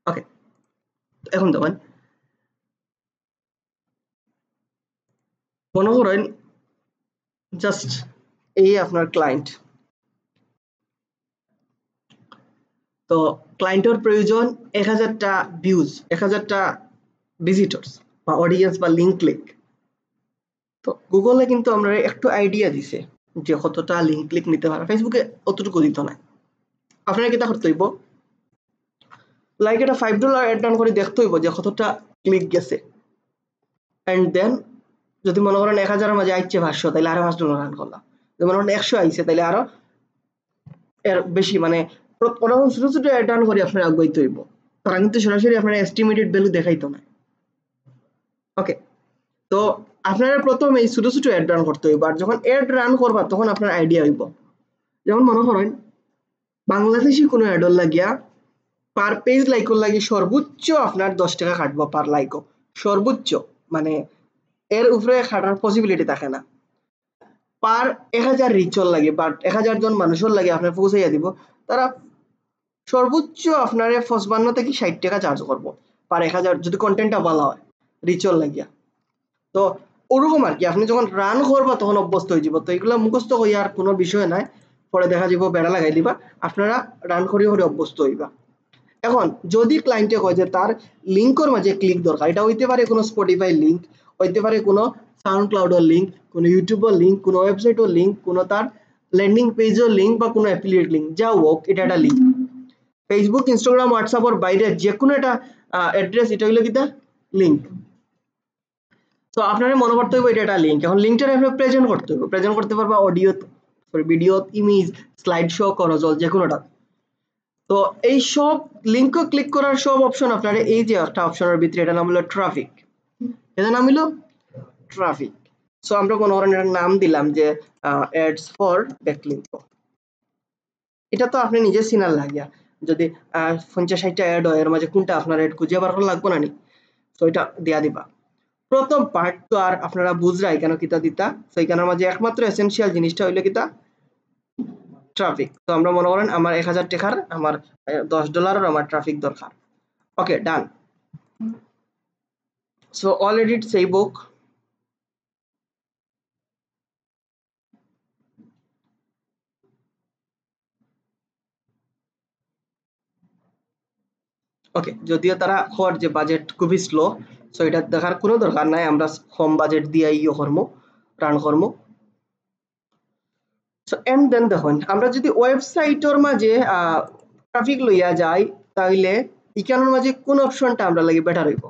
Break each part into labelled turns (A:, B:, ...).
A: ওকে, এখন দেখেন মনে করেন জাস্ট এই আপনার ক্লায়েন্ট, তো ক্লায়েন্টের প্রয়োজন 1000টা ভিউজ, 1000টা ভিজিটর্স বা অডিয়েন্স বা লিঙ্ক ক্লিক। তো গুগলে কিন্তু আমরা একটু আইডিয়া দিছে যে কতটা লিঙ্ক ক্লিক নিতে পারে, ফেসবুকে অতটুকু দিত না। আপনারা কিটা করতে হইব, লাইক এটা $5 অ্যাড ডান করে দেখতে হইব যে কতটা ক্লিক গেছে, অ্যান্ড দেন যদি মনে করেন 1000-এর মাঝে আইছে 500, তাহলে আরো $5 রান করলাম। যদি মনে করেন 100 আইছে, তাহলে আরো এর বেশি, মানে ওরকম ছোট ছোট অ্যাড রান করে আপনার আগাইতে হইব। তারা কিন্তু সরাসরি আপনার এস্টিমেটেড ভ্যালু দেখাইতো না। ওকে, তো আপনারা প্রথম এই ছোট ছোট অ্যাড রান করতে হইব, আর যখন অ্যাড রান করবা তখন আপনার আইডিয়া হইব। যেমন মনে করেন বাংলাদেশি কোনো অ্যাডর লাগিয়া পার পেজ লাইকর লাগে সর্বোচ্চ আপনার 10 টাকা কাটবো পার লাইকও, সর্বোচ্চ, মানে এর উপরে খাটার পসিবিলিটি থাকে না। পার 1000 রিচর লাগে, বাট 1000 জন মানুষের লাগে আপনার পৌঁছাইয়া দিব, তারা সর্বোচ্চ আপনার 55 থেকে 60 টাকা চার্জ করবো পার 1000, যদি কন্টেন্টটা ভালো হয় রিচর লাগিয়া। তো ওরকম আর কি, আপনি যখন রান করবা তখন অভ্যস্ত হয়ে যাব। তো এগুলো মুখস্থ হইয়া আর কোনো বিষয় নাই, পরে দেখা যাব বেড়া লাগাই দিবা, আপনারা রান করিয়ে করে অভ্যস্ত হইবা। এখন যদি ক্লায়েন্টে কয় যে তার লিঙ্কর মাঝে ক্লিক দরকার, এটা হইতে পারে কোনো স্পটিফাই লিঙ্ক, হইতে পারে কোনো সাউন্ড ক্লাউডের লিঙ্ক, কোনো ইউটিউবের লিঙ্ক, কোনো ওয়েবসাইটের লিঙ্ক, কোনো তার ল্যান্ডিং পেজের লিঙ্ক বা কোনো অ্যাফিলিয়েট লিঙ্ক, যা হোক এটা একটা লিঙ্ক। ফেসবুক, ইনস্টাগ্রাম, হোয়াটসঅ্যাপের বাইরে যে কোনো একটা অ্যাড্রেস, এটা হইলো কিটা লিঙ্ক। তো আপনারা মনে করতে হবে এটা একটা লিঙ্ক। এখন লিঙ্কটা আপনি প্রেজেন্ট করতে হবে, প্রেজেন্ট করতে পারবা audio, sorry video, image, slide show, করজল, যে কোনোটা। তো এই সব লিঙ্ক ক্লিক করার সব অপশন আপনারা এই যে একটা অপশনের ভিতরে, এটা নাম হলো ট্রাফিক, এটার নাম হলো ট্রাফিক। সো আমরা কোনো এটার নাম দিলাম যে অ্যাডস ফর ব্যাকলিঙ্ক। এটা তো আপনি নিজে সিনার লাগিয়া যদি 50-60টা অ্যাড হয়, এর মাঝে কোনটা আপনার অ্যাড খুঁজে বার করা লাগবে না নি, তো এটা দিয়া দিবা। প্রথম পার্ট তো আর আপনারা বুঝরাই কেন কিতা দিতা, তো এখানের মাঝে একমাত্র এসেনশিয়াল জিনিসটা হইলো কিতা ট্রাফিক। তো আমরা মনে করেন আমার 1000 টাকার আমার $10 আমার ট্রাফিক দরকার। ওকে, ডান। So all edits এই book. ওকে, যদিও তারা হওয়ার যে বাজেট খুবই স্লো, সো এটা দেখার কোনো দরকার নাই, আমরা কম বাজেট দিয়ে ইয়ে করবো, রান করবো। সো এন্ড দেন দেখুন, আমরা যদি ওয়েবসাইটের মাঝে ট্রাফিক লইয়া যাই, তাহলে ইকানোর মাঝে কোন অপশনটা আমরা লাগি বেটার হইব?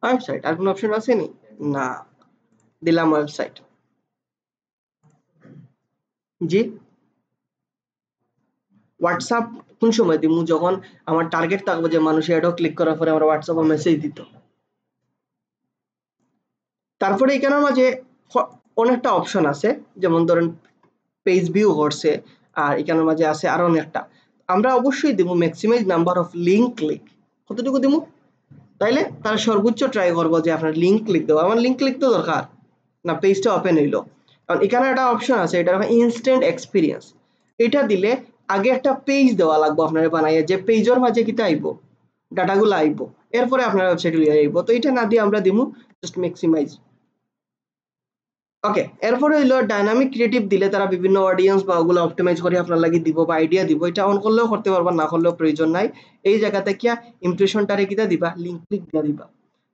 A: ওয়েবসাইট। আর কোন অপশন আছে নি? না, দিলাম ওয়েবসাইট। জি, হোয়াটসঅ্যাপ কোন সময় দিমু? যখন আমার টার্গেট থাকবে যে মানুষ এটাও ক্লিক করার পরে আমার হোয়াটসঅ্যাপে মেসেজ দিত। তারপরে এখানের মাঝে অনেকটা অপশন আছে, যেমন ধরেন পেজ ভিউ করছে, আর এখানের মাঝে আছে আরো অনেকটা। আমরা অবশ্যই দিব maximize number of link click, কতটুকু দিব? তাইলে তারা সর্বোচ্চ ট্রাই করবো যে আপনার লিঙ্ক ক্লিক দেবো। আমার লিঙ্ক ক্লিক তো দরকার না, পেজটা ওপেন হইলো। কারণ এখানে একটা অপশন আছে, এটা ইনস্ট্যান্ট এক্সপিরিয়েন্স। এটা দিলে আগে একটা পেজ দেওয়া লাগবে আপনার বানাইয়া, যে পেজের মাঝে কিতা আইব, ডাটাগুলো আইব, এরপরে আপনার ওয়েবসাইট লিয়ে আইব। তো এটা না দিয়ে আমরা দিব জাস্ট ম্যাক্সিমাইজ। ওকে, এরপরে হইলো ডাইনামিক ক্রিয়েটিভ দিলে তারা বিভিন্ন অডিয়েন্স বা ওগুলো অপটিমাইজ করে আপনার লাগি দিব বা আইডিয়া দিব। এটা অন করলেও করতে পারবা, না করলেও প্রয়োজন নাই। এই জায়গাতে কি ইমপ্রেশনটারে কিটা দিবা, লিঙ্ক ক্লিক দিয়া দিবা।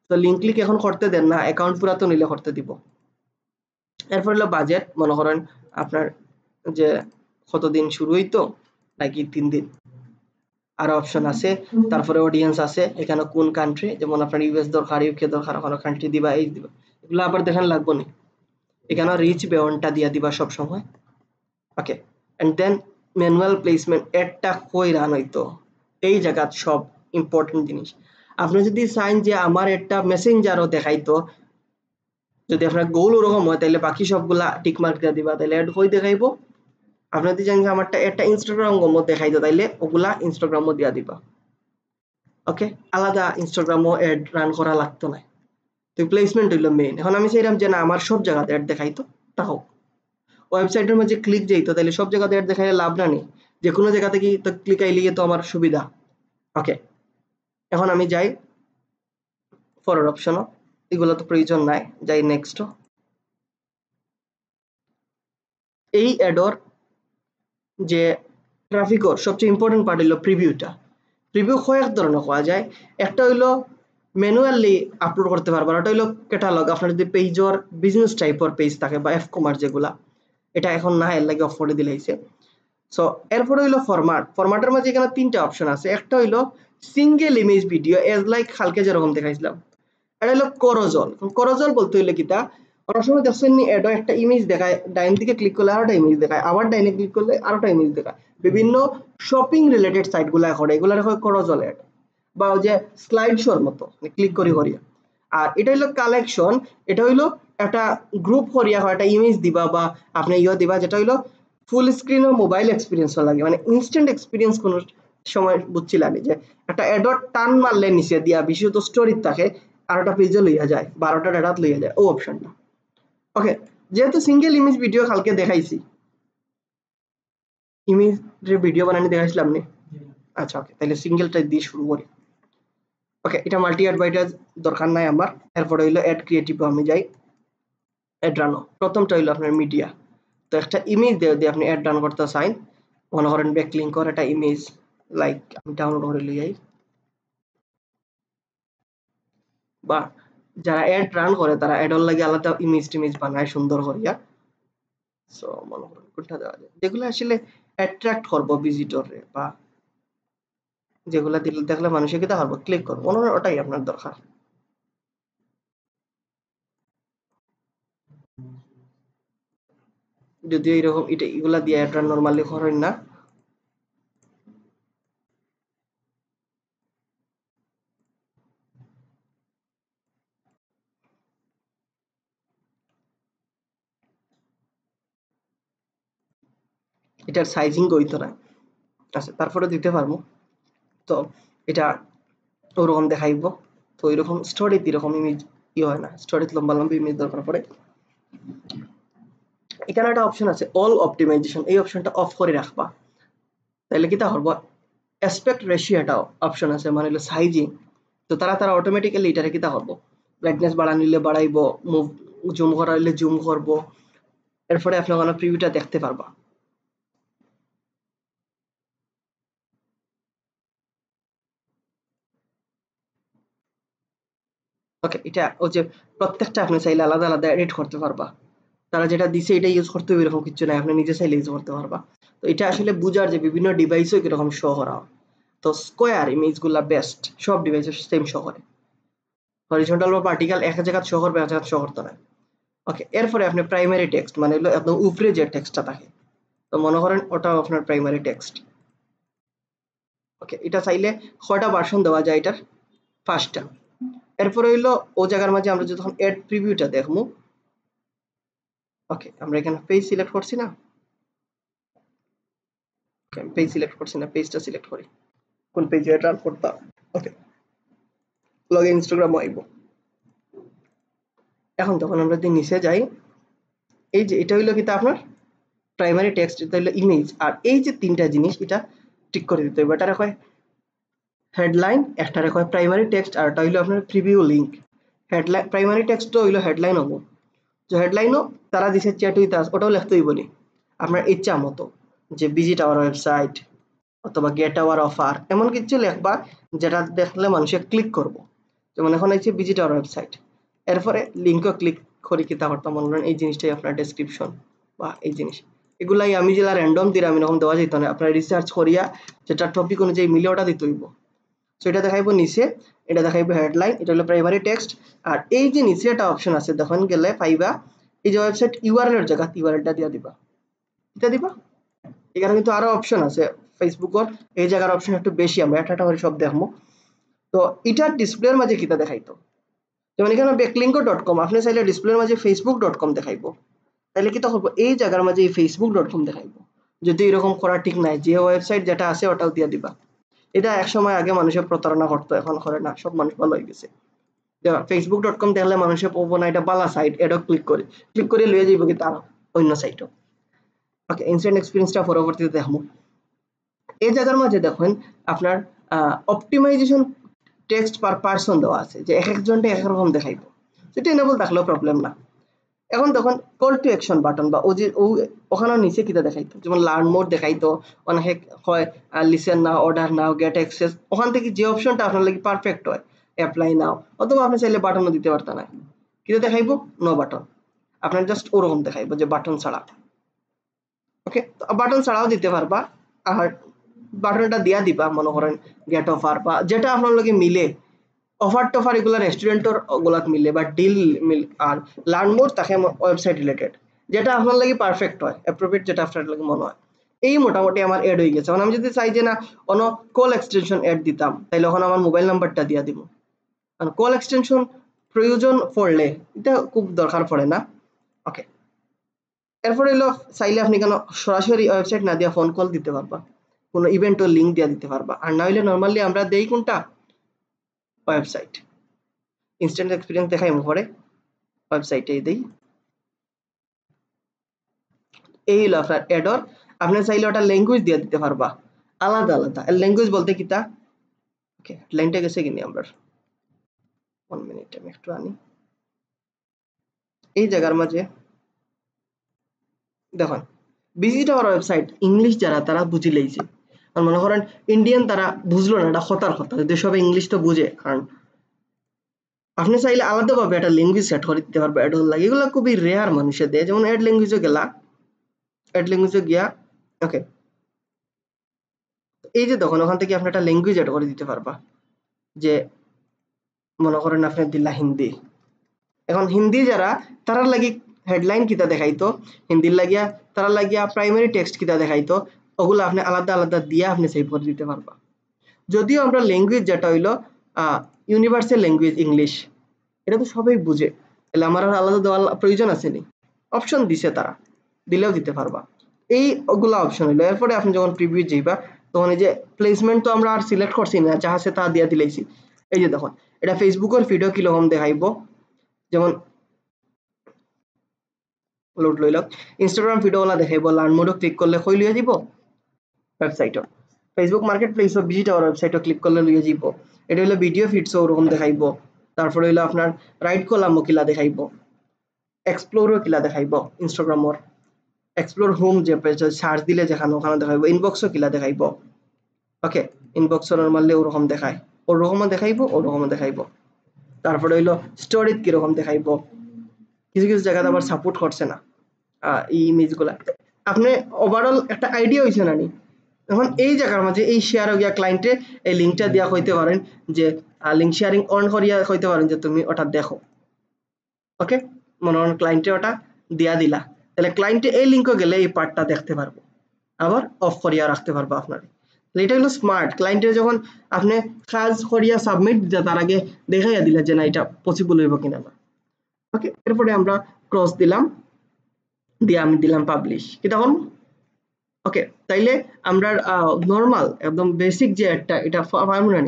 A: তো লিঙ্ক ক্লিক এখন করতে দেন না, অ্যাকাউন্ট পুরা তো নিলে করতে দিব। এরপর হলো বাজেট, মনে করেন আপনার যে কতদিন শুরু হইতো, নাকি 3 দিন। আরো অপশন আছে, তারপরে অডিয়েন্স আছে, এখানে কোন কান্ট্রি, যেমন আপনার ইউএস দরকার, ইউকে দরকার, কোনো কান্ট্রি দিবা, এই দিবা, এগুলো আবার দেখেন লাগবে না। এখানে রিচ বেয়নটা দিয়া দিবা সব সময়। ওকে, এন্ড দেন ম্যানুয়াল প্লেসমেন্ট, এডটা কই রান হইতো, এই জায়গা সব ইম্পর্টেন্ট জিনিস। আপনি যদি চান যে আমার একটা মেসেঞ্জারও দেখাইতো, যদি আপনার গোল ওরকম হয়, তাহলে বাকি সবগুলা টিক মার্ক দিয়ে দিবা, তাহলে অ্যাড কই দেখাইবো। আপনি যদি জানেন যে আমারটা একটা ইনস্টাগ্রাম গমো দেখাইতো, তাইলে ওগুলা ইনস্টাগ্রামও দিয়া দিবা। ওকে, আলাদা ইনস্টাগ্রামও অ্যাড রান করা লাগতো না। তো প্লেসমেন্ট হইলো মেইন। এখন আমি চাইলাম যে না আমার সব জায়গাতে অ্যাড দেখাইতো, তাও ওয়েবসাইটের মধ্যে ক্লিক যাইতো, তাহলে সব জায়গাতে অ্যাড দেখাইলে লাভ না নেই, যে কোনো জায়গা থেকে তো ক্লিক আইলে তো আমার সুবিধা। ওকে, এখন আমি যাই পরের অপশনও, এগুলো তো প্রয়োজন নাই, যাই নেক্সট। এই অ্যাডর যে ট্রাফিকর সবচেয়ে ইম্পর্টেন্ট পার্ট হলো প্রিভিউটা। প্রিভিউ কয়েক ধরনের করা যায়, একটা হইলো ম্যানুয়ালি আপলোড করতে পারবেন, ওটা হইলো ক্যাটালগ। আপনার যদি পেজর বিজনেস টাইপের পেজ থাকে বা এফ কমার্স যেগুলা, এটা এখন না এর লাগে অফ করে দিলে হইছে। সো এরপরে হইলো ফরম্যাটের মাঝে এখানে তিনটা অপশন আছে। একটা হইলো single image video, as like কালকে যেরকম দেখাইছিলাম। এটা হলো করজল। করজল বলতে হইলে কিতা, অনেক সময় দেখছেন নি এডো একটা ইমেজ দেখায়, ডাইন দিকে ক্লিক করলে আরেকটা ইমেজ দেখায়, আবার ডাইনে ক্লিক করলে আরেকটা ইমেজ দেখায়, বিভিন্ন শপিং রিলেটেড সাইট গুলা করে, এগুলা হয় করজল এড, বা ওই যে স্লাইড শোর মতো ক্লিক করি করিয়া। আর এটা হইলো কালেকশন, এটা হইলো একটা গ্রুপ করিয়া হয় একটা ইমেজ দিবা বা আপনি ইয়ে দিবা, যেটা হইলো ফুল স্ক্রিন ও মোবাইল এক্সপিরিয়েন্স লাগে, মানে ইনস্ট্যান্ট এক্সপিরিয়েন্স কোন সময় বুঝছিলাম যে একটা অ্যাডট টান মারলে নিচে দিয়া বিশেষত স্টোরি থাকে, আর একটা পেজে লইয়া যায়, 12টা ডাটা লইয়া যায়, ও অপশনটা। ওকে, যেহেতু সিঙ্গেল ইমেজ ভিডিও কালকে দেখাইছি, ইমেজ ভিডিও বানানি দেখাইছিলাম নি, আচ্ছা ওকে, তাহলে সিঙ্গেলটা দিয়ে শুরু করি। ওকে, এটা মাল্টি অ্যাডভার্টাইজ দরকার নাই আমার। এরপরে হইলো অ্যাড ক্রিয়েটিভ, আমি যাই অ্যাড রানো। প্রথমটা হইলো আপনার মিডিয়া, তো একটা ইমেজ দিয়ে আপনি অ্যাড রান করতে চাই, মনে করেন ব্যাকলিঙ্ক করে একটা ইমেজ, লাইক আমি ডাউনলোড করে লই যাই, বা যারা অ্যাড রান করে তারা অ্যাডর লাগে আলাদা ইমেজ টিমেজ বানায় সুন্দর করিয়া। সো মনে করেন কোনটা দেওয়া যায়, যেগুলো আসলে অ্যাট্রাক্ট করবো ভিজিটরে, বা যেগুলো দিলে দেখলে মানুষের কিতা করবো, ক্লিক করবো, মনে হয় ওটাই আপনার দরকার। যদিও এরকম এটা এগুলা দিয়ে অ্যাড রান নরমালি করেন না। এটার সাইজিং হইতো না, আচ্ছা তারপরে দিতে পারবো। তো এটা ওরকম দেখাইবো, তো এরকম স্টোরিতে এরকম ইমেজ ই হয় না, স্টোরিতে লম্বা লম্বা ইমেজ দরকার পড়ে। এখানে একটা অপশন আছে অল অপটিমাইজেশন, এই অপশনটা অফ করে রাখবা, তাহলে কিতা করবো, অ্যাসপেক্ট রেশিও একটা অপশন আছে, মানে হলো সাইজিং, তো তারা অটোমেটিক্যালি এটারে কিতা করবো, ব্রাইটনেস বাড়া নিলে বাড়াইবো, মুভ জুম করা হইলে জুম করবো, এরপরে আপনি ওখানে প্রিভিউটা দেখতে পারবা। ওকে, এটা ও যে প্রত্যেকটা আপনি চাইলে আলাদা আলাদা এডিট করতে পারবা, তারা যেটা দিছে এটা ইউজ করতে হবে এরকম কিছু নাই, আপনি নিজে চাইলে ইউজ করতে পারবা। তো এটা আসলে বুঝার যে বিভিন্ন ডিভাইসও কিরকম শো করা হয়। তো স্কোয়ার ইমেজগুলা বেস্ট, সব ডিভাইসে সেম শো করে, হরিজন্টাল বা ভার্টিক্যাল এক জায়গায় শো করবে, এক জায়গায় শো করতে না। ওকে, এরপরে আপনি প্রাইমারি টেক্সট, মানে হলো একদম উপরে যে টেক্সটটা থাকে, তো মনে করেন ওটাও আপনার প্রাইমারি টেক্সট। ওকে, এটা চাইলে কয়টা ভার্সন দেওয়া যায় এটার, 5টা। এরপরে হইলো ও জায়গার মাঝে আমরা যখন এড প্রিভিউটা দেখবো, ওকে আমরা এখানে পেজ সিলেক্ট করছি না, পেজ সিলেক্ট করছি না, পেজটা সিলেক্ট করি, কোন পেজে এটা রান করবা। ওকে, লগে ইনস্টাগ্রাম আইবো। এখন তখন আমরা যদি নিচে যাই, এই যে এটা হইলো কিন্তু আপনার প্রাইমারি টেক্সট, এটা হইলো ইমেজ, আর এই যে তিনটা জিনিস এটা ঠিক করে দিতে হবে। এটা রাখা হেডলাইন, একটা রাখা প্রাইমারি টেক্সট, আর এটা হইলো আপনার প্রিভিউ লিঙ্ক। হেডলাইন প্রাইমারি টেক্সটও হইলো হেডলাইন হবো, তো হেডলাইনও তারা দিছে চ্যাট উইথ আস, ওটাও লিখতে হইব নি আপনার ইচ্ছা মতো, যে ভিজিট আওয়ার ওয়েবসাইট অথবা গেট আওয়ার অফার, এমন কিছু লিখবা যেটা দেখলে মানুষে ক্লিক করবো। যেমন এখন হচ্ছে ভিজিট আওয়ার ওয়েবসাইট, এরপরে লিঙ্কও ক্লিক করি কিতা করতাম, মনে করেন এই জিনিসটাই আপনার ডেসক্রিপশন বা এই জিনিস, এগুলাই আমি যেটা র্যান্ডম দিলাম আমি এরকম দেওয়া যেত না, আপনার রিসার্চ করিয়া যেটা টপিক অনুযায়ী মিলে ওটা দিতে হইব। সো এটা দেখাইবো নিচে, এটা দেখাইবো হেডলাইন, এটা হলো প্রাইমারি টেক্সট। আর এই যে নিচে একটা অপশন আছে তখন গেলে পাইবা এই যে ওয়েবসাইট ইউআরএল এর জায়গা ইউআরএলটা দিয়া দিবা, এটা দিবা। এখানে কিন্তু আরো অপশন আছে ফেসবুকের, এই জায়গার অপশন একটু বেশি, আমরা একটা করে সব দেখবো। তো এটার ডিসপ্লের মাঝে কিতা দেখাইতো, যেমন এখানে ব্যাকলিঙ্কো.com, আপনি চাইলে ডিসপ্লের মাঝে facebook.com দেখাইবো, তাহলে কিতা করবো, এই জায়গার মাঝে এই facebook.com দেখাইবো। যদি এরকম করা ঠিক নাই, যে ওয়েবসাইট যেটা আছে ওটাও দিয়া দিবা। এটা এক সময় আগে মানুষের প্রতারণা করতো, এখন করে না, সব মানুষ ভালো হয়ে গেছে। facebook.com দেখলে মানুষের পাবো না এটা বালা সাইট, এটা ক্লিক করে লয়ে যাইব কি তার অন্য সাইটও। ওকে, ইনস্ট্যান্ট এক্সপিরিয়েন্সটা পরবর্তীতে দেখবো। এই জায়গার মাঝে দেখেন আপনার অপটিমাইজেশন টেক্সট পার পারসন দেওয়া আছে যে এক একজনটা এক রকম দেখাইব, সেটা এনেবল থাকলেও প্রবলেম না। এখন তখন কল টু অ্যাকশন বাটন বা ও যে ওখানে নিচে কিটা দেখাইতো, যেমন লার্ন মোড দেখাইতো, অনেকে হয় লিসেন নাও, অর্ডার নাও, গেট অ্যাক্সেস, ওখান থেকে যে অপশনটা আপনার লাগে পারফেক্ট হয় অ্যাপ্লাই নাও, অথবা আপনি চাইলে বাটনও দিতে পারতেন না, কিটা দেখাইব নো বাটন, আপনার জাস্ট ওরকম দেখাইব যে বাটন ছাড়া। ওকে, বাটন ছাড়াও দিতে পারবা, আর বাটনটা দিয়া দিবা মনে করেন গেট অফার বা যেটা আপনার লগে মিলে, অফার টফার এগুলো রেস্টুরেন্টর ওগুলাত মিলে বা ডিল মিল, আর লার্ন মোড তাকে ওয়েবসাইট রিলেটেড যেটা আপনার লাগে পারফেক্ট হয়, অ্যাপ্রোপ্রিয়েট যেটা আপনার লাগে মনে হয়। এই মোটামুটি আমার অ্যাড হয়ে গেছে। আমি যদি চাই যে না অন কল এক্সটেনশন অ্যাড দিতাম, তাইলে ওখানে আমার মোবাইল নাম্বারটা দিয়া দিব। কারণ কল এক্সটেনশন প্রয়োজন পড়লে এটা খুব দরকার পড়ে না। ওকে, এরপর হলো চাইলে আপনি কেন সরাসরি ওয়েবসাইট না দিয়া ফোন কল দিতে পারবা, কোনো ইভেন্টের লিঙ্ক দিয়া দিতে পারবা, আর না হইলে নর্মালি আমরা দেই কোনটা ওয়েবসাইট ইনস্ট্যান্ট এক্সপিরিয়েন্স দেখাই পরে ওয়েবসাইটে দেই। এই হলো আপনার অ্যাডর। আপনি চাইলে ওটা ল্যাঙ্গুয়েজ দিয়ে দিতে পারবা আলাদা আলাদা। ল্যাঙ্গুয়েজ বলতে কিতা, ওকে লাইনটা গেছে কিনি আমরা 1 মিনিট আমি একটু আনি। এই জায়গার মাঝে দেখুন ভিজিট আওয়ার ওয়েবসাইট ইংলিশ যারা তারা বুঝি লাইছে, আর মনে করেন ইন্ডিয়ান তারা বুঝলো না, এটা খতার কথা, যদি সবাই ইংলিশ তো বুঝে। কারণ আপনি চাইলে আলাদাভাবে একটা ল্যাঙ্গুয়েজ সেট করে দিতে পারবে অ্যাড লাগে, এগুলো খুবই রেয়ার মানুষের দেয়। যেমন অ্যাড ল্যাঙ্গুয়েজও গেলা, অ্যাড ল্যাঙ্গুয়েজও গিয়া ওকে, এই যে দেখুন ওখান থেকে আপনি একটা ল্যাঙ্গুয়েজ অ্যাড করে দিতে পারবা। যে মনে করেন আপনি দিলা হিন্দি, এখন হিন্দি যারা তারা লাগি হেডলাইন কিতা দেখাইতো, হিন্দির লাগিয়া তারা লাগিয়া প্রাইমারি টেক্সট কিতা দেখাইতো, ওগুলো আপনি আলাদা আলাদা দিয়ে আপনি সেভ করে দিতে পারবা। যদিও আমরা ল্যাঙ্গুয়েজ যেটা হইলো ইউনিভার্সাল ল্যাঙ্গুয়েজ ইংলিশ, এটা তো সবাই বুঝে, তাহলে আমার আর আলাদা দেওয়ার প্রয়োজন আছে নি, অপশন দিছে তারা, দিলেও দিতে পারবা। এই ওগুলা অপশন হইলো। এরপরে আপনি যখন প্রিভিউ যাইবা তখন এই যে প্লেসমেন্ট তো আমরা আর সিলেক্ট করছি না, যা আছে তা দিয়া দিলেইছি। এই যে দেখুন এটা ফেসবুকের ভিডিও কিরকম দেখাইবো, যেমন লোড লইলক ইনস্টাগ্রাম ভিডিওগুলা দেখাইবো, লার্ন মোডও ক্লিক করলে কই লইয়া যাব ওয়েবসাইটও, ফেসবুক মার্কেট প্লেসও ভিজিট আওয়ার ওয়েবসাইটও ক্লিক করলে লইয়া যাব। এটা হলো ভিডিও ফিডসও ওরকম দেখাইবো। তারপরে হইলো আপনার রাইট কলামও কিলা দেখাইবো, এক্সপ্লোরও কিলা দেখাইবো, ইনস্টাগ্রামর এক্সপ্লোর হোম যে পেজ সার্চ দিলে যেখানে ওখানে দেখাইবো, ইনবক্সও কিলা দেখাইবো। ওকে, ইনবক্সও নরমালি ওরকম দেখায়, ওরকমও দেখাইবো ওরকমও দেখাইবো। তারপরে হইলো স্টোরিত কিরকম দেখাইবো, কিছু কিছু জায়গাতে আবার সাপোর্ট করছে না এই ইমেজগুলা। আপনি ওভারঅল একটা আইডিয়া হইছে না নি? এখন এই জায়গার মাঝে এই শেয়ার গিয়া ক্লায়েন্টে এই লিঙ্কটা দিয়া কইতে পারেন যে লিঙ্ক শেয়ারিং অন করিয়া কইতে পারেন যে তুমি ওটা দেখো। ওকে, মনে করেন ক্লায়েন্টে ওটা দিয়া দিলা, তাহলে ক্লায়েন্টে এই লিঙ্কও গেলে এই পার্টটা দেখতে পারবো, আবার অফ করিয়া রাখতে পারবো আপনার। এটা হলো স্মার্ট। ক্লায়েন্টের যখন আপনি কাজ করিয়া সাবমিট দিতে তার আগে দেখাইয়া দিলা যে না এটা পসিবল হইব কিনা না। ওকে, এরপরে আমরা ক্রস দিলাম, দিয়ে আমি দিলাম পাবলিশ, কি তখন ওকে। তাইলে আমরা নর্মাল একদম বেসিক যে অ্যাডটা এটা পারবো না।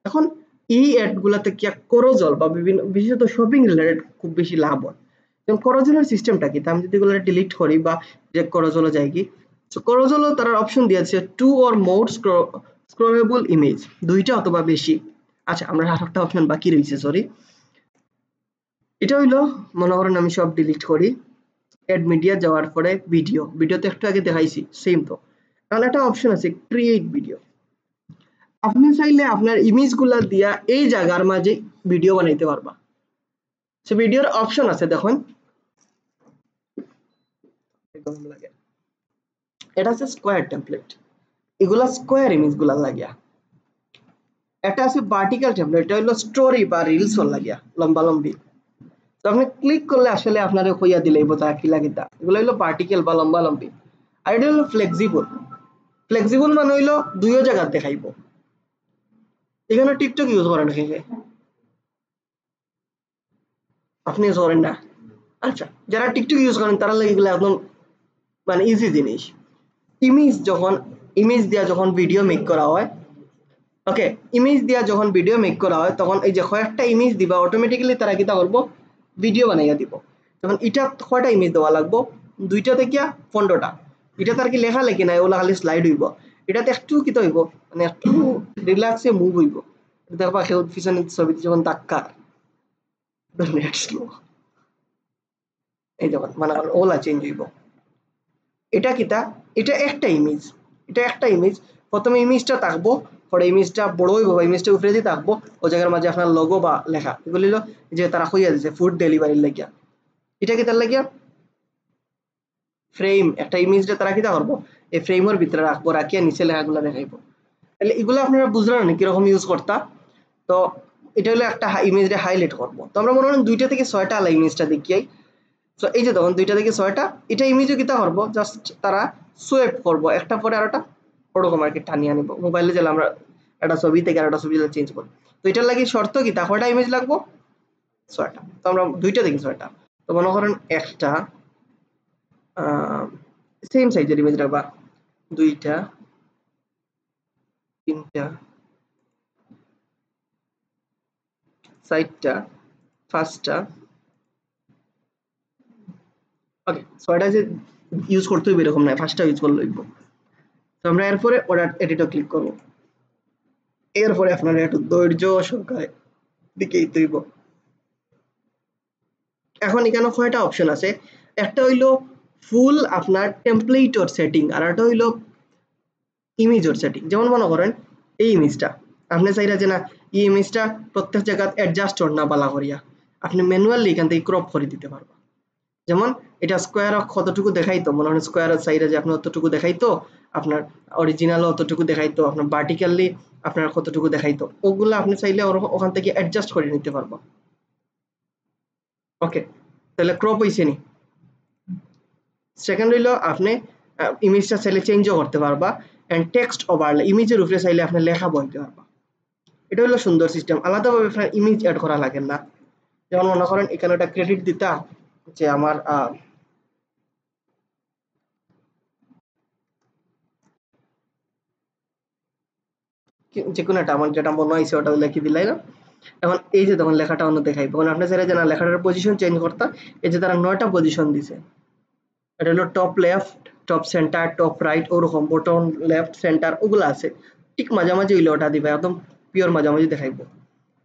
A: এখন এই অ্যাডগুলাতে কি করজল বা বিভিন্ন বিশেষত শপিং রিলেটেড খুব বেশি লাভ হয়। যেমন করজলের সিস্টেমটা কি, আমি যদি এগুলো ডিলিট করি বা যে করজলে যাই কি, তো করজলও তারা অপশন দিয়েছে টু অর মোর স্ক্রলেবল ইমেজ, দুইটা অথবা বেশি। আচ্ছা আমরা আরেকটা অপশন বাকি রয়েছে, সরি, এটা হইলো মনে করেন আমি সব ডিলিট করি, অ্যাড মিডিয়া যাওয়ার পরে ভিডিও, ভিডিওতে একটু আগে দেখাইছি সেম। তো তাহলে একটা অপশন আছে ক্রিয়েট ভিডিও, আপনি চাইলে আপনার ইমেজগুলা দিয়া এই জায়গার মাঝে ভিডিও বানাইতে পারবা। সে ভিডিওর অপশন আছে দেখুন, এটা আছে স্কোয়ার টেমপ্লেট, এগুলা স্কোয়ার ইমেজগুলা লাগিয়া। এটা আছে ভার্টিক্যাল টেমপ্লেট, এটা হলো স্টোরি বা রিলস লাগিয়া লম্বা লম্বি। তো আপনি ক্লিক করলে আসলে আপনারে কইয়া দিলেই বোঝা কি লাগিতা, এগুলো হলো ভার্টিক্যাল বা লম্বা লম্বি। আর এটা হলো ফ্লেক্সিবল, ফ্লেক্সিবল মানে হইলো দুইও জায়গা দেখাইবো। এখানে টিকটক ইউজ করেন কে, আপনি ইউজ করেন না? আচ্ছা, যারা টিকটক ইউজ করেন তারা লাগে এগুলো একদম মানে ইজি জিনিস। ইমেজ দিয়া যখন ভিডিও মেক করা হয়, ওকে, ইমেজ দিয়া যখন ভিডিও মেক করা হয় তখন এই যে কয়েকটা ইমেজ দিবা অটোমেটিক্যালি তারা কিতা করবো ভিডিও বানাইয়া দিব। তখন এটা কয়টা ইমেজ দেওয়া লাগবো, দুইটা থেকে 15টা। এটা তার কি লেখা লেখি নাই, ওলা খালি স্লাইড হইব। এটাতে একটু কি হইব মানে একটু রিল্যাক্সে মুভ হইব দেখবা কেউ পিছনে ছবিতে যখন ধাক্কা নেট স্লো এই যখন মানে ওলা চেঞ্জ হইব এটা কিতা এটা একটা ইমেজ প্রথমে ইমেজটা থাকবো পরে ইমেজটা বড় হইব বা ইমেজটা উপরে দিয়ে থাকবো ওই জায়গার মাঝে আপনার লোগো বা লেখা এগুলি হলো যে তারা কইয়া দিছে ফুড ডেলিভারির লাগিয়া এটা কি তার লাগিয়া ফ্রেম একটা ইমেজটা তারা কিতা করবো এই ফ্রেমের ভিতরে রাখবো রাখিয়া নিচে লেখাগুলো দেখাইবো তাহলে এগুলো আপনারা বুঝলেন না কিরকম ইউজ করতা তো এটা হলো একটা ইমেজটা হাইলাইট করবো তো আমরা মনে করেন 2টা থেকে 6টা আলা ইমেজটা দেখিয়াই সো এই যে তখন 2টা থেকে 6টা এটা ইমেজও কিতা করবো জাস্ট তারা সোয়েপ করবো একটা পরে আরেকটা ওরকম আর কি টানিয়ে আনিব মোবাইলে গেলে আমরা একটা ছবি থেকে আরেকটা ছবি চেঞ্জ করবো তো এটার লাগে শর্ত কি তা কয়টা ইমেজ লাগবো 6টা তো আমরা 2টা থেকে 6টা তো মনে করেন একটা সেম সাইজের ইমেজ রাখবা 2টা 3টা 4টা 5টা ওকে 6টা যে ইউজ করতে হবে এরকম না 5টা ইউজ করলে হইব তো আমরা এরপরে অর্ডার এডিটর ক্লিক করব এরপরে আপনারা একটু ধৈর্য সহকারে দিকেই তৈব এখন এখানে কয়টা অপশন আছে একটা হইলো ফুল আপনার টেমপ্লেটর সেটিং আর একটা হইলো ইমেজর সেটিং যেমন মনে করেন এই ইমেজটা আপনি চাইরা যে না এই ইমেজটা প্রত্যেক জায়গা অ্যাডজাস্ট না বালা করিয়া আপনি ম্যানুয়ালি এখান থেকে ক্রপ করে দিতে পারবেন যেমন এটা স্কোয়ার কতটুকু দেখাইতো মনে হয় স্কোয়ারের সাইডে যে আপনার অতটুকু দেখাইতো আপনার অরিজিনাল অতটুকু দেখাইতো আপনার ভার্টিক্যালি আপনার কতটুকু দেখাইতো ওগুলো আপনি চাইলে ওখান থেকে অ্যাডজাস্ট করে নিতে পারবো ওকে তাহলে ক্রপ হইছে নি সেকেন্ড হইলো আপনি ইমেজটা চাইলে চেঞ্জও করতে পারবা এন্ড টেক্সট ওভারলে ইমেজের উপরে চাইলে আপনি লেখা বলতে পারবা এটা হলো সুন্দর সিস্টেম আলাদাভাবে আপনার ইমেজ অ্যাড করা লাগে না যেমন মনে করেন এখানে একটা ক্রেডিট দিতা যে আমার যে কোনো একটা আমার যেটা মনে হয়েছে ওটা লিখে দিলাই না এখন এই যে তখন লেখাটা অন্য দেখাইবে তখন আপনি চাইলে যে না লেখাটার পজিশন চেঞ্জ করতা এই যে তারা 9টা পজিশন দিছে এটা হলো top left top centre top right ওরকম বটম লেফট সেন্টার ওগুলো আছে ঠিক মাঝামাঝি হইলে ওটা দিবে একদম পিওর মাঝামাঝি দেখাইবো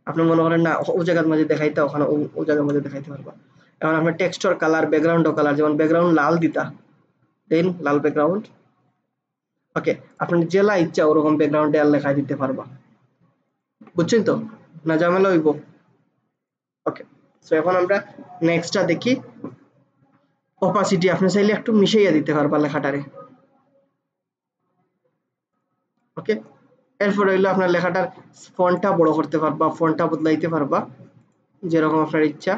A: আপনি মনে করেন না ও জায়গার মাঝে দেখাইতে ওখানে ও জায়গার মাঝে দেখাইতে পারবা এখন আপনার টেক্সচার কালার ব্যাকগ্রাউন্ড কালার যেমন ব্যাকগ্রাউন্ড লাল দিতা দেন লাল ব্যাকগ্রাউন্ড ওকে আপনার জেলা ইচ্ছা ওরকম ব্যাকগ্রাউন্ডে আর লেখা দিতে পারবা বুঝছেন তো না ঝামেলা হইব ওকে সো এখন আমরা নেক্সটটা দেখি অপাসিটি আপনি চাইলে একটু মিশাইয়া দিতে পারবা লেখাটারে ওকে এরপর হইলো আপনার লেখাটার ফন্টটা বড় করতে পারবা ফন্টটা বদলাইতে পারবা যেরকম আপনার ইচ্ছা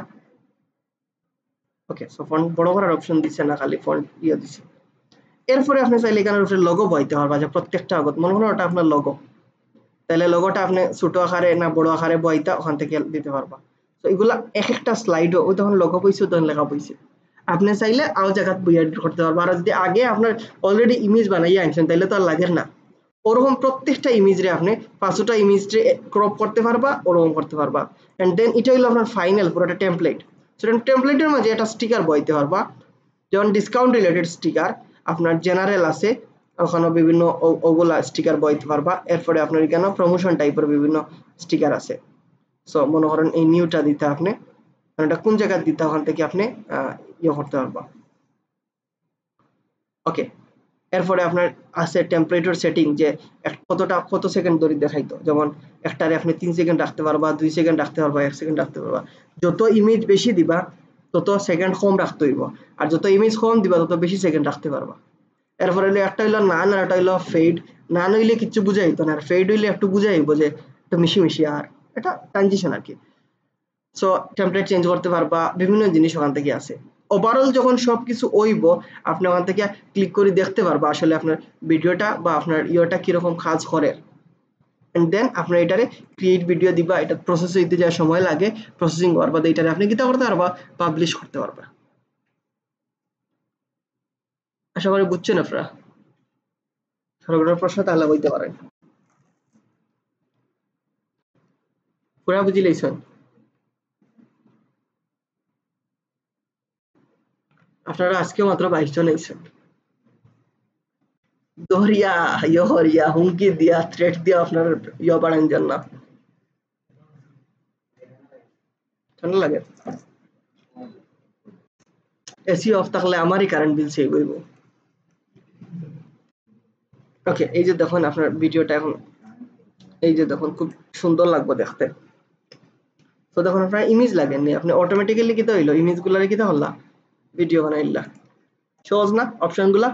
A: ওকে সো ফন্ট বড় করার অপশন দিচ্ছে না খালি ফন্ট ইয়ে দিচ্ছে এরপরে আপনি চাইলে এখানের উপরে লোগো বইতে পারবা যে প্রত্যেকটা আগত মনে হলো ওটা আপনার লোগো তাহলে লোগোটা আপনি ছোট আকারে না বড় আকারে বইতা ওখান থেকে দিতে পারবা তো এগুলা এক একটা স্লাইডও ওই তখন লোগো বইছে তখন লেখা বইছে আপনি চাইলে আরো জায়গা বই এডিট করতে পারবা আর যদি আগে আপনার অলরেডি ইমেজ বানাইয়া আনছেন তাহলে তো আর লাগে না ওরকম প্রত্যেকটা ইমেজরে আপনি 500টা ইমেজরে ক্রপ করতে পারবা ওরকম করতে পারবা এন্ড দেন এটা হলো আপনার ফাইনাল পুরোটা টেমপ্লেট সেটা টেমপ্লেটের মাঝে একটা স্টিকার বইতে পারবা যেমন ডিসকাউন্ট রিলেটেড স্টিকার আপনার জেনারেল আছে ওখানে বিভিন্ন ওগুলা স্টিকার বইতে পারবা এরপরে আপনার এখানে প্রমোশন টাইপের বিভিন্ন স্টিকার আছে সো মনে করেন এই নিউটা দিতে আপনি এটা কোন জায়গায় দিতে ওখান থেকে আপনি ইয়ে করতে পারবা ওকে এরপরে আপনার আছে টেম্পারেচার সেটিং যে কত সেকেন্ড ধরে দেখাইতো যেমন একটারে আপনি 3 সেকেন্ড রাখতে পারবা 2 সেকেন্ড রাখতে পারবা 1 সেকেন্ড রাখতে পারবা যত ইমেজ বেশি দিবা তত সেকেন্ড কম রাখতে হইব আর যত ইমেজ কম দিবা তত বেশি সেকেন্ড রাখতে পারবা এরপরে হইলো একটা হইলো নান আর একটা হইলো ফেড নান হইলে কিচ্ছু বুঝাইতো না আর ফেড হইলে একটু বুঝাইব যে একটু মিশি মিশি আর এটা ট্রানজিশন আর কি সো টেমপ্লেট চেঞ্জ করতে পারবা বিভিন্ন জিনিস ওখান থেকে আছে ওভারঅল যখন সবকিছু হইব আপনি ওখান থেকে ক্লিক করে দেখতে পারবা আসলে আপনার ভিডিওটা বা আপনার ইয়েটা কিরকম কাজ করে এন্ড দেন আপনার এটারে ক্রিয়েট ভিডিও দিবা এটা প্রসেস হইতে যা সময় লাগে প্রসেসিং হওয়ার বাদে এটারে আপনি কিতা করতে পারবা পাবলিশ করতে পারবা আশা করি বুঝছেন আপনারা সরকারের প্রশ্ন তাহলে বলতে পারেন পুরা বুঝি লাইছেন আপনারা আজকে মাত্র 22 জন আইছেন দরিয়া ইয়া হুমকি দিয়া থ্রেট দিয়া আপনার বাড়ান যান না ঠান্ডা লাগে এসি অফ থাকলে আমারই কারেন্ট বিল সেভ হইব ওকে এই যে দেখুন আপনার ভিডিওটা এখন এই যে দেখুন খুব সুন্দর লাগবে দেখতে তো দেখুন আপনার ইমেজ লাগেননি আপনি অটোমেটিক্যালি কিতা হইলো ইমেজগুলারে কিতা হল্লা ভিডিও বানাইলা সহজ না অপশনগুলা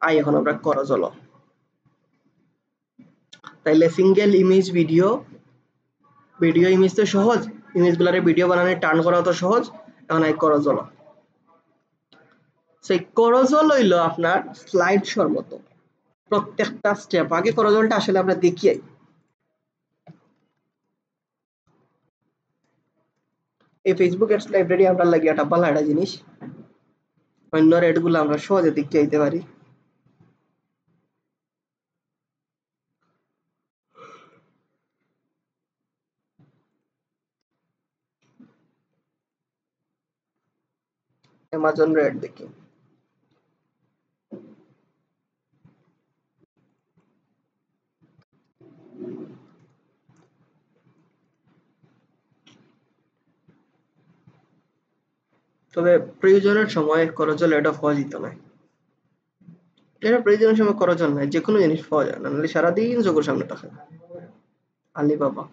A: আই এখন আমরা করো চলো তাইলে সিঙ্গেল ইমেজ ভিডিও ইমেজ তো সহজ ইমেজগুলারে ভিডিও বানানো টার্ন করা তো সহজ এখন আই করো চলো সেই করজল হইলো আপনার স্লাইড শোর মতো প্রত্যেকটা স্টেপ আগে করজলটা আসলে আমরা দেখি এই ফেসবুক অ্যাডস লাইব্রেরি আমরা লাগি একটা ভালো একটা জিনিস অন্য রেডগুলো আমরা সহজে দেখতে আইতে পারি অ্যামাজন রেড দেখি তবে প্রয়োজনের সময় করজল এটা পাওয়া যেত না এটা প্রয়োজনের সময় করজল নাই যে কোনো জিনিস পাওয়া যায় না নাহলে সারাদিন চোখের সামনে থাকে আলিবাবা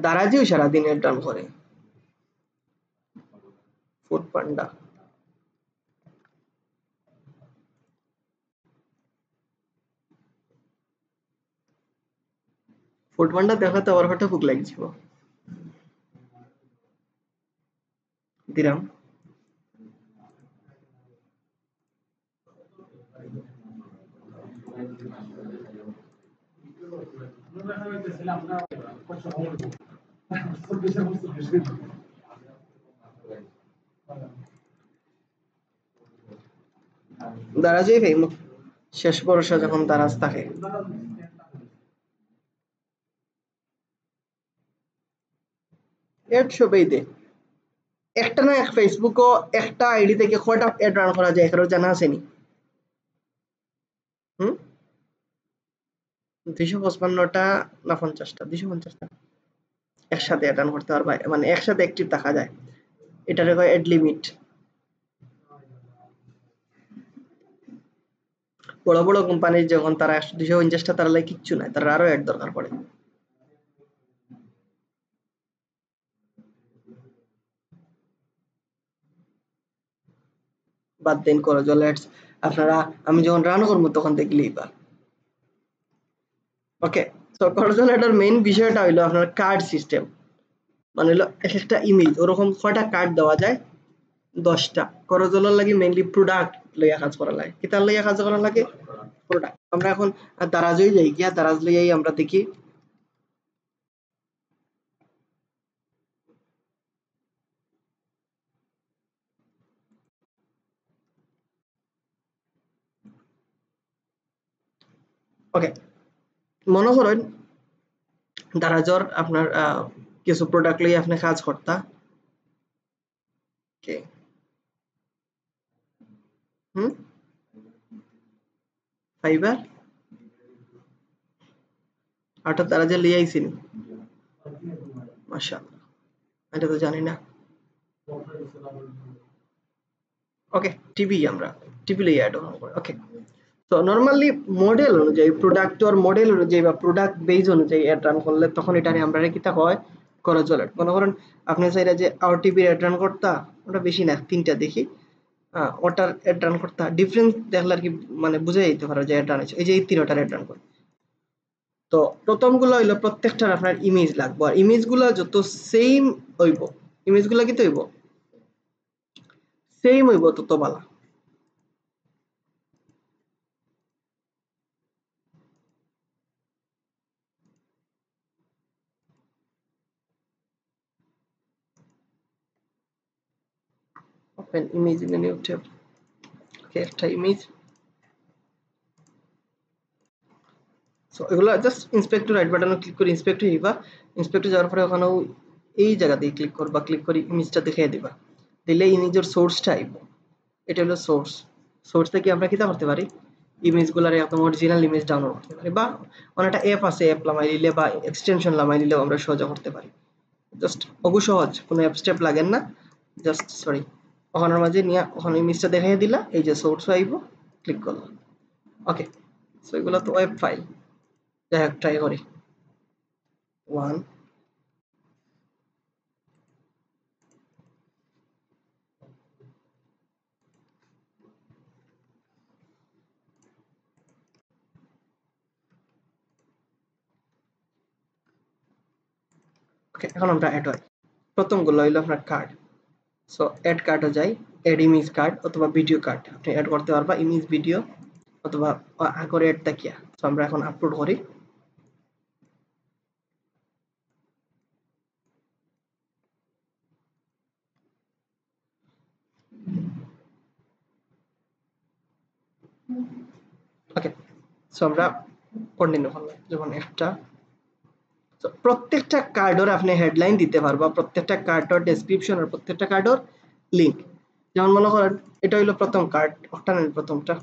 A: দারাজিও সারাদিন এর ডান করে ফুড পান্ডা ফুড পান্ডা দেখাতে আমার হঠাৎ ভুক লাগছিল দিলাম দারাজই ভাই শেষ ভরসা যখন দারাজ থাকে এড সবই দে একটা না এক ফেসবুকও একটা আইডি থেকে কয়টা এড রান করা যায় কারো জানা আছে নি 255টা না 50টা 250টা একসাথে অ্যাড রান করতে পারবা মানে একসাথে অ্যাক্টিভ থাকা যায় এটারে কয় এড লিমিট বড় বড় কোম্পানি যখন তারা 250টা তারা লাগে কিচ্ছু নাই তারা আরো অ্যাড দরকার পড়ে বাদ দিন করে জল অ্যাডস আপনারা আমি যখন রান করবো তখন দেখলেই বা ওকে তো করজল এটার মেইন বিষয়টা হইলো আপনার কার্ড সিস্টেম মানে হলো এক একটা ইমেজ ওরকম কয়টা কার্ড দেওয়া যায় 10টা করজলের লাগে মেইনলি প্রোডাক্ট লইয়া কাজ করা লাগে কিতার লইয়া কাজ করা লাগে প্রোডাক্ট আমরা এখন দারাজই যাই গিয়া দারাজ লইয়াই আমরা দেখি ওকে মনে করেন দারাজর আপনার কিছু প্রোডাক্ট লইয়া আপনি কাজ করতা ওকে ফাইবার আটা দারাজে লিয়ে আইছেন মাশাআল্লাহ এটা তো জানি না ওকে টিভি আমরা টিভি লইয়া অ্যাড করে ওকে তো নরমালি মডেল অনুযায়ী প্রোডাক্ট আর মডেল অনুযায়ী বা প্রোডাক্ট বেজ অনুযায়ী অ্যাড রান করলে তখন এটারে আমরা কিতা হয় করা চলে মনে করেন আপনি চাইরা যে আর টিভির অ্যাড রান করতা ওটা বেশি না 3টা দেখি ওটার অ্যাড রান করতা ডিফারেন্স দেখলে আর কি মানে বুঝে যেতে পারে যে অ্যাড রান আছে এই যে এই 3টার অ্যাড রান করে তো প্রথমগুলো হইলো প্রত্যেকটার আপনার ইমেজ লাগবে আর ইমেজগুলো যত সেম হইব ইমেজগুলো কি হইব সেম হইব তত ভালো open image in a new tab okay একটা ইমেজ সো এগুলো জাস্ট ইন্সপেক্ট টু রাইট বাটনে ক্লিক করে ইন্সপেক্ট হইবা ইন্সপেক্ট যাওয়ার পরে ওখানে এই জায়গা দিয়ে ক্লিক করবা ক্লিক করে ইমেজটা দেখিয়ে দিবা দিলে ইমেজের সোর্সটা আইব এটা হলো সোর্স। সোর্স থেকে আমরা কিতা করতে পারি, ইমেজগুলার একদম অরিজিনাল ইমেজ ডাউনলোড করতে পারি, বা অনেকটা অ্যাপ আছে, অ্যাপ লামাই নিলে বা এক্সটেনশন লামাই নিলেও আমরা সহজে করতে পারি। জাস্ট অগু সহজ, কোনো অ্যাপ স্টেপ লাগেন না। জাস্ট সরি, ওখানের মাঝে নিয়ে ওখানে ইমেজটা দেখাই দিলা, এই যে সোর্স আইব, ক্লিক করলাম। ওকে, সো এগুলো তো ওয়েব ফাইল। যাই হোক, ট্রাই করি। 1 ওকে, এখন আমরা অ্যাড হয়। প্রথমগুলো হইলো আপনার কার্ড। সো অ্যাড কার্ডও যাই, অ্যাড ইমেজ কার্ড অথবা ভিডিও কার্ড আপনি অ্যাড করতে পারবা, ইমেজ ভিডিও অথবা আগরে অ্যাড তাকিয়া। সো আমরা এখন আপলোড করি। ওকে, সো আমরা কন্টিনিউ করলাম। যেমন একটা প্রত্যেকটা কার্ডের আপনি হেডলাইন দিতে পারবা, প্রত্যেকটা কার্ডের ডেসক্রিপশন আর প্রত্যেকটা কার্ডের লিঙ্ক। যেমন মনে করেন এটা হইলো প্রথম কার্ড, ওটা নেন প্রথমটা।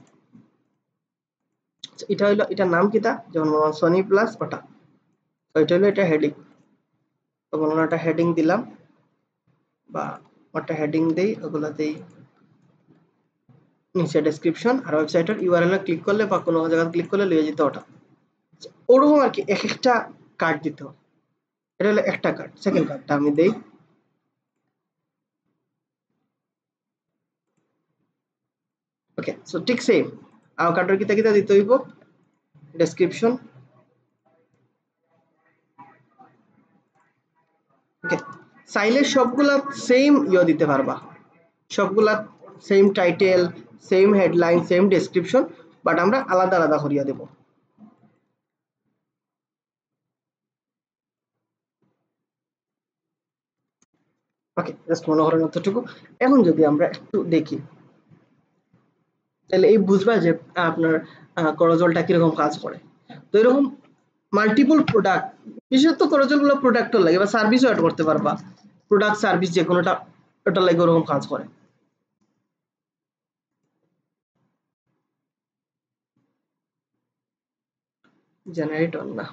A: এটা হইলো, এটার নাম কিটা, যেমন মনে করেন সনি প্লাস ওটা। তো এটা হইলো এটা হেডিং। তো মনে করেন একটা হেডিং দিলাম, বা ওটা হেডিং দেই, ওগুলাতেই নিচে ডেসক্রিপশন আর ওয়েবসাইটের ইউআরএল ক্লিক করলে বা কোনো জায়গায় ক্লিক করলে লিয়ে যেত ওটা। ওরকম আর কি এক একটা কার্ড দিতে হবে। এটা হলো একটা কার্ড। সেকেন্ড কার্ডটা আমি দেই। ওকে, সো ঠিক সেম আর কার্ডের কিতা কিতা দিতে হইব, ডেসক্রিপশন। ওকে, চাইলে সবগুলা সেম দিতে পারবা, সবগুলা same title, same headline, same description, but আমরা আলাদা আলাদা করিয়া দেব। ওকে, জাস্ট মনে করেন অতটুকু। এখন যদি আমরা একটু দেখি, তাহলে এই বুঝবা যে আপনার করজলটা কিরকম কাজ করে। তো এরকম মাল্টিপল প্রোডাক্ট, বিশেষত করজল গুলো প্রোডাক্টও লাগে বা সার্ভিসও অ্যাড করতে পারবা, প্রোডাক্ট সার্ভিস যে কোনোটা, ওটা লাগে ওরকম কাজ করে। জেনারেটর না,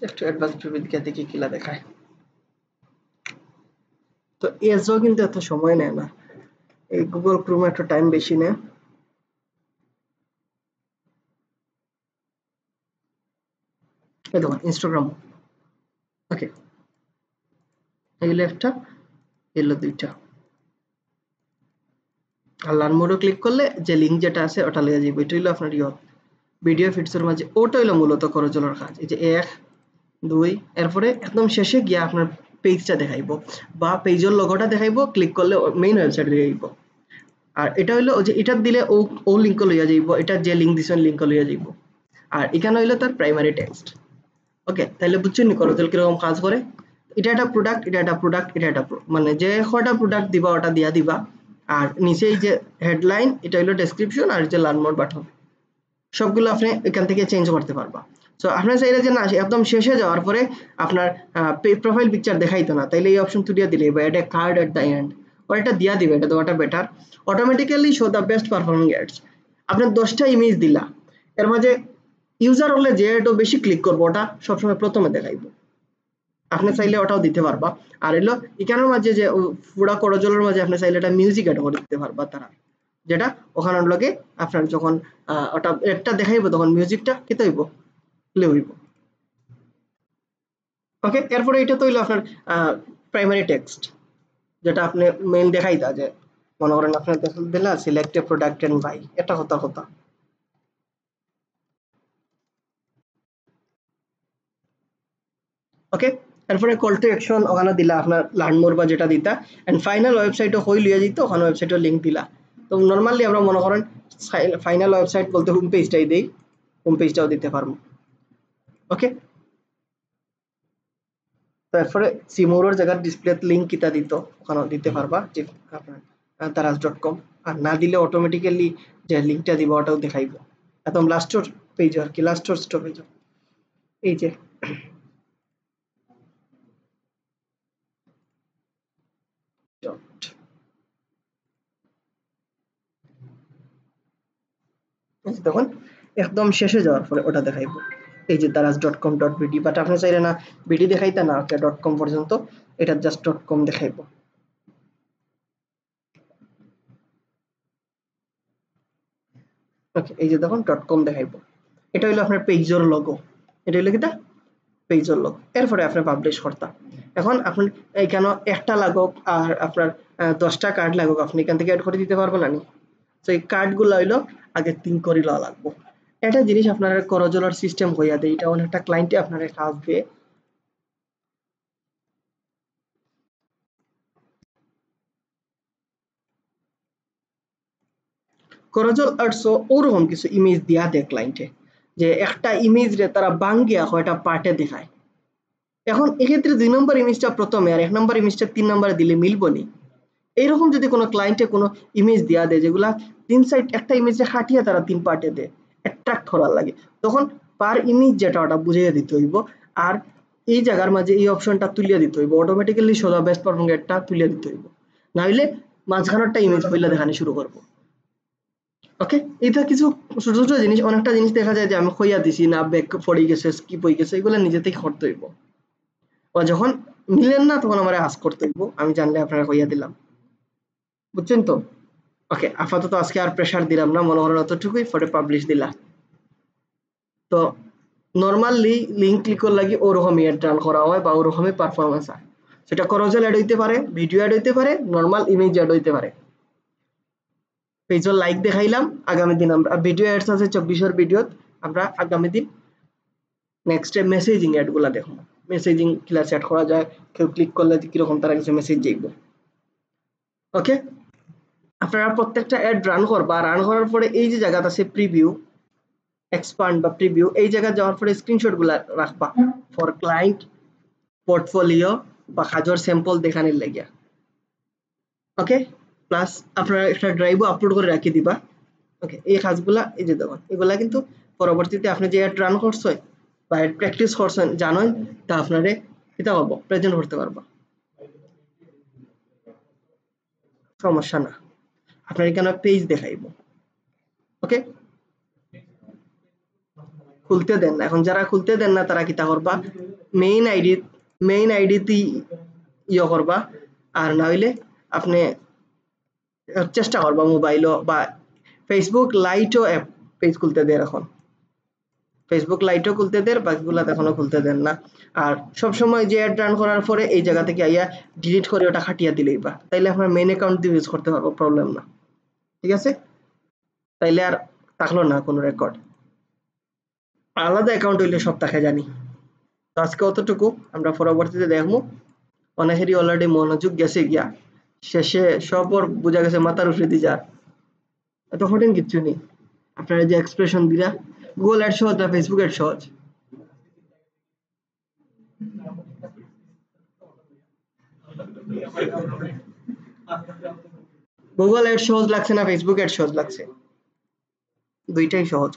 A: একটু অ্যাডভান্স প্রিভিউ দিকে দেখি কিলা দেখায়। তো এজও কিন্তু এত সময় নেয় না, এই গুগল ক্রোম একটু টাইম বেশি নেয়। এই দেখুন ইনস্টাগ্রাম। ওকে, এগুলো একটা, এগুলো দুইটা। আর লার্ন মোডও ক্লিক করলে যে লিঙ্ক যেটা আছে ওটা লেগে যাবে। এটা হইলো আপনার ভিডিও ফিডসের মাঝে, ওটা হইলো মূলত করজলের কাজ। এই যে 1 2, এরপরে একদম শেষে গিয়া আপনার পেজটা দেখাইবো বা পেজের লোগোটা দেখাইবো, ক্লিক করলে মেইন ওয়েবসাইট দিয়ে যাইব। আর এটা হইলো যে এটার দিলে ও লিঙ্ক লইয়া যাইব, এটা যে লিঙ্ক দিছেন লিঙ্ক লইয়া যাইব। আর এখানে হইলো তার প্রাইমারি টেক্সট। ওকে, তাহলে বুঝছেন নি করজল কিরকম কাজ করে। এটা একটা প্রোডাক্ট, এটা একটা প্রোডাক্ট, এটা একটা মানে যে কয়টা প্রোডাক্ট দিবা ওটা দিয়া দিবা। আর নিচে এই যে হেডলাইন, এটা হলো ডেসক্রিপশন, আর যে লার্ন মোর বাটন, সবগুলো আপনি এখান থেকে চেঞ্জ করতে পারবা। সো আপনার চাইলে যে না একদম শেষে যাওয়ার পরে আপনার প্রোফাইল পিকচার দেখাইতো না, তাইলে এই অপশন দিয়া দিলে বা এটা কার্ড এট দ্য এন্ড, ও এটা দিয়া দিবে, এটা দেওয়াটা better. Automatically show the best performing ads. আপনার 10টা ইমেজ দিলা, এর মাঝে ইউজার হলে যে এটা বেশি ক্লিক করবো ওটা সবসময় প্রথমে দেখাইবো। আপনি চাইলে ওটাও দিতে পারবা। আর এলো এখানের মাঝে যে পুরা করজলের মাঝে আপনি চাইলে এটা মিউজিক অ্যাড করে দিতে পারবা তারা, যেটা ওখানের লগে আপনার যখন ওটা একটা দেখাইবো তখন মিউজিকটা কেতে হইব, প্লে হইব। ওকে, এরপরে এটা তো হইলো আপনার প্রাইমারি টেক্সট, যেটা আপনি মেইন দেখাইতা যে মনে করেন আপনার দিলা select a product and buy, এটা হতা হতা। ওকে, এরপরে কল টু অ্যাকশন ওখানে দিলা আপনার লার্ন মোর বা যেটা দিতা, এন্ড ফাইনাল ওয়েবসাইটও হই লইয়া যেত, ওখানে ওয়েবসাইটের লিঙ্ক দিলা। তো নরমালি আমরা মনে করেন ফাইনাল ওয়েবসাইট বলতে হোম পেজটাই দেই, হোম পেজটাও দিতে পারবো। ওকে, তারপরে সিমোরের জায়গার ডিসপ্লে লিঙ্ক কিতা দিত ওখানে দিতে পারবা, যে আপনার daraz.com আর না দিলে অটোমেটিক্যালি যে লিংকটা দিব ওটাও দেখাইব একদম লাস্টের পেজ আর কি লাস্টের স্টপেজ এই যে তখন একদম শেষে যাওয়ার পরে ওটা দেখাইব এই যে daraz.com.bd বাট আপনি চাইলে না বিডি দেখাইতে না ওকে .com পর্যন্ত এটা জাস্ট .com দেখাইব ওকে এই যে দেখুন .com দেখাইব এটা হলো আপনার পেজের লোগো এটা হলো কিটা পেজের লোগো এরপরে আপনি পাবলিশ করতা এখন আপনি এখানে একটা লাগুক আর আপনার 10টা কার্ড লাগুক আপনি এখান থেকে অ্যাড করে দিতে পারবেন না তো এই কার্ডগুলো হইলো আগে থিঙ্ক করে লওয়া লাগবে একটা জিনিস আপনার করজলার সিস্টেম হইয়া দেয় এটা অনেকটা ক্লায়েন্টে আপনার আসবে করজল আর্টসও ওরকম কিছু ইমেজ দিয়া দেয় ক্লায়েন্টে যে একটা ইমেজ রে তারা বাঙ্গিয়া কয়টা পার্টে দেখায় এখন এক্ষেত্রে 2 নম্বর ইমেজটা প্রথমে আর 1 নম্বর ইমেজটা 3 নম্বরে দিলে মিলবো নি এইরকম যদি কোনো ক্লায়েন্টে কোনো ইমেজ দেয়া দেয় যেগুলা 3 সাইড একটা ইমেজে খাটিয়ে তারা 3 পার্টে দেয় অ্যাট্রাক্ট করার লাগে তখন পার ইমেজ যেটা ওটা বুঝিয়ে দিতে হইব আর এই জায়গার মাঝে এই অপশনটা তুলিয়ে দিতে হইব অটোমেটিক্যালি সোজা বেস্ট পারফর্মিং একটা তুলিয়ে দিতে হইব না হইলে মাঝখানেরটা ইমেজ পয়লা দেখানো শুরু করব ওকে এটা কিছু ছোট ছোট জিনিস অনেকটা জিনিস দেখা যায় যে আমি কইয়া দিছি না ব্যাক পড়ে গেছে স্কিপ হয়ে গেছে এগুলো নিজে থেকে করতে হইব ও যখন মিলেন না তখন আমারে আস্ক করতে হইব আমি জানলে আপনারা কইয়া দিলাম বুঝছেন তো ওকে আপাতত আজকে আর প্রেসার দিলাম না মনে করেন অতটুকুই পরে পাবলিশ দিলা তো নরমালি লিঙ্ক ক্লিক করার লাগি ওরকমই অ্যাড রান করা হয় বা ওরকমই পারফরমেন্স হয় সেটা করজল অ্যাড হইতে পারে ভিডিও অ্যাড হইতে পারে নরমাল ইমেজ অ্যাড হইতে পারে পেজের লাইক দেখাইলাম আগামী দিন আমরা ভিডিও অ্যাডস আছে 24 ভিডিও আমরা আগামী দিন নেক্সট মেসেজিং অ্যাড গুলা দেখো মেসেজিং ক্লাস অ্যাড করা যায় কেউ ক্লিক করলে কিরকম তারা কিছু মেসেজ যাইব ওকে আপনারা প্রত্যেকটা অ্যাড রান করবা রান করার পরে এই যে জায়গাটা আছে প্রিভিউ এক্সপান্ড বা প্রিভিউ এই জায়গা যাওয়ার পরে স্ক্রিনশট গুলা রাখবা ফর ক্লায়েন্ট পোর্টফোলিও বা কাজের স্যাম্পল দেখানোর লাগিয়া ওকে প্লাস আপনারা একটা ড্রাইভও আপলোড করে রাখি দিবা ওকে এই কাজগুলা এই যে দেখুন এগুলা কিন্তু পরবর্তীতে আপনি যে অ্যাড রান করছেন বা অ্যাড প্র্যাকটিস করছেন জানেন তা আপনারে এটা পাবো প্রেজেন্ট করতে পারবা সমস্যা না আপনার এখানে পেজ দেখাইব ওকে খুলতে দেন না এখন যারা খুলতে দেন না তারা কিতা করবা মেইন আইডিতে ইয়ে করবা আর না হইলে আপনি চেষ্টা করবা মোবাইলও বা ফেসবুক লাইটও অ্যাপ পেজ খুলতে দেয় এখন ফেসবুক লাইটও খুলতে দেন বাকিগুলা এখনো খুলতে দেন না আর সব সময় যে অ্যাড রান করার পরে এই জায়গা থেকে আইয়া ডিলিট করে ওটা খাটিয়া দিলেই বা তাইলে আপনার মেইন অ্যাকাউন্ট দিয়ে ইউজ করতে পারবো প্রবলেম না ঠিক আছে তাইলে আর থাকলো না কোনো রেকর্ড আলাদা অ্যাকাউন্ট হইলে সব তাকে জানি তো আজকে অতটুকু আমরা পরবর্তীতে দেখবো অনেকেরই অলরেডি মনোযোগ গেছে গিয়া শেষে সব ওর বোঝা গেছে মাথার উপরে দিয়ে যার এত কঠিন কিচ্ছু নেই আপনারা যে এক্সপ্রেশন দিলা গুগল অ্যাড সহজ না ফেসবুক অ্যাড সহজ গুগল অ্যাড সহজ লাগছে না ফেসবুক অ্যাড সহজ লাগছে দুইটাই সহজ